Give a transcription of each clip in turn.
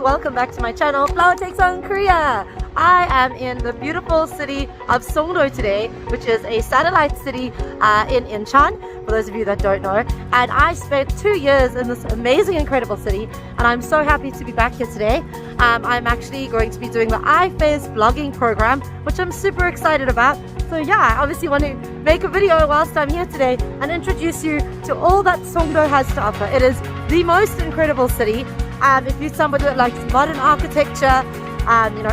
welcome back to my channel, Flower Takes on Korea. I am in the beautiful city of Songdo today, which is a satellite city in Incheon, for those of you that don't know. And I spent 2 years in this amazing, incredible city, and I'm so happy to be back here today. I'm actually going to be doing the iFairs vlogging program, which I'm super excited about. So yeah, I obviously want to make a video whilst I'm here today and introduce you to all that Songdo has to offer. It is the most incredible city. If you're somebody that likes modern architecture,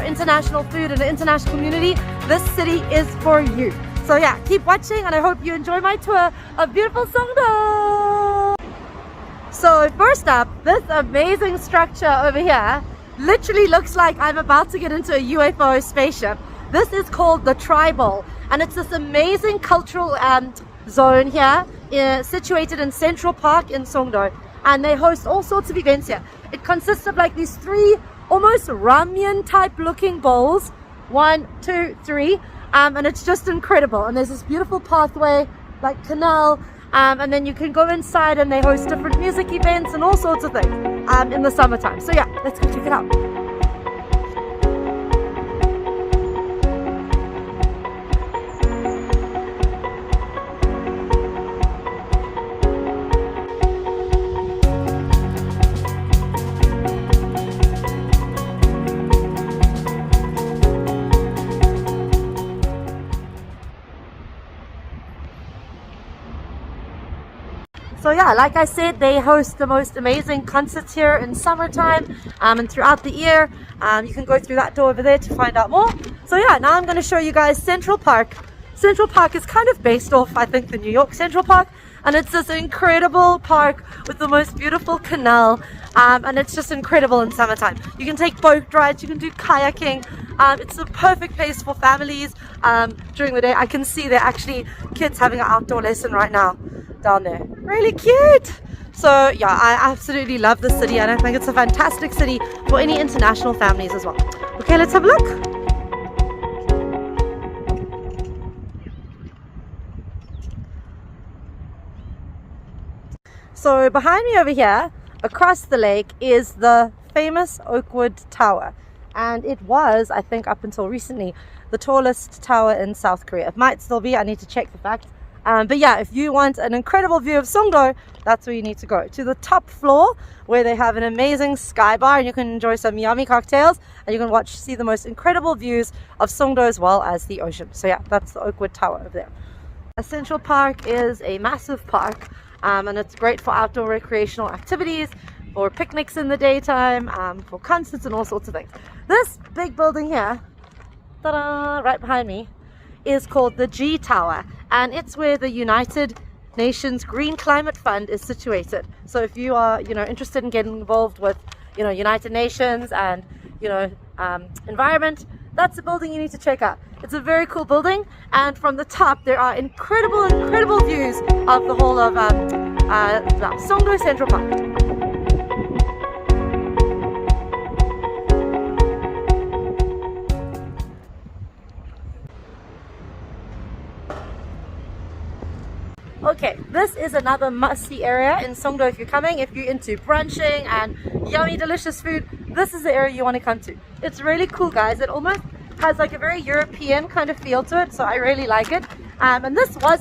international food and the international community, this city is for you. So yeah, keep watching and I hope you enjoy my tour of beautiful Songdo. So first up, this amazing structure over here literally looks like I'm about to get into a UFO spaceship. This is called the Tribowl, and it's this amazing cultural zone here situated in Central Park in Songdo, and they host all sorts of events here. It consists of like these 3 almost ramen type looking bowls, 1, 2, 3, and it's just incredible. And there's this beautiful pathway, like canal, and then you can go inside and they host different music events and all sorts of things in the summertime. So yeah, let's go check it out. So yeah, like I said, they host the most amazing concerts here in summertime and throughout the year. You can go through that door over there to find out more. So yeah, now I'm going to show you guys Central Park. Central Park is kind of based off, I think, the New York Central Park. And it's this incredible park with the most beautiful canal. And it's just incredible in summertime. You can take boat rides, you can do kayaking. It's the perfect place for families during the day. I can see there are actually kids having an outdoor lesson right now down there. Really cute. So yeah, I absolutely love the city, and I think it's a fantastic city for any international families as well. Okay, let's have a look. So behind me over here, across the lake, is the famous Oakwood Tower. And it was, I think up until recently, the tallest tower in South Korea. It might still be, I need to check the facts. But yeah, if you want an incredible view of Songdo, that's where you need to go. To the top floor, where they have an amazing sky bar, and you can enjoy some yummy cocktails, and you can see the most incredible views of Songdo as well as the ocean. So yeah, that's the Oakwood Tower over there. Central Park is a massive park, and it's great for outdoor recreational activities, for picnics in the daytime, for concerts and all sorts of things. This big building here, ta-da, right behind me, is called the G Tower, and it's where the United Nations Green Climate Fund is situated. So if you are interested in getting involved with United Nations and environment, that's the building you need to check out. It's a very cool building, and from the top there are incredible views of the whole of Songdo Central Park. Okay, this is another must-see area in Songdo if you're coming. If you're into brunching and yummy, delicious food, this is the area you want to come to. It's really cool, guys. It almost has like a very European kind of feel to it, so I really like it. And this was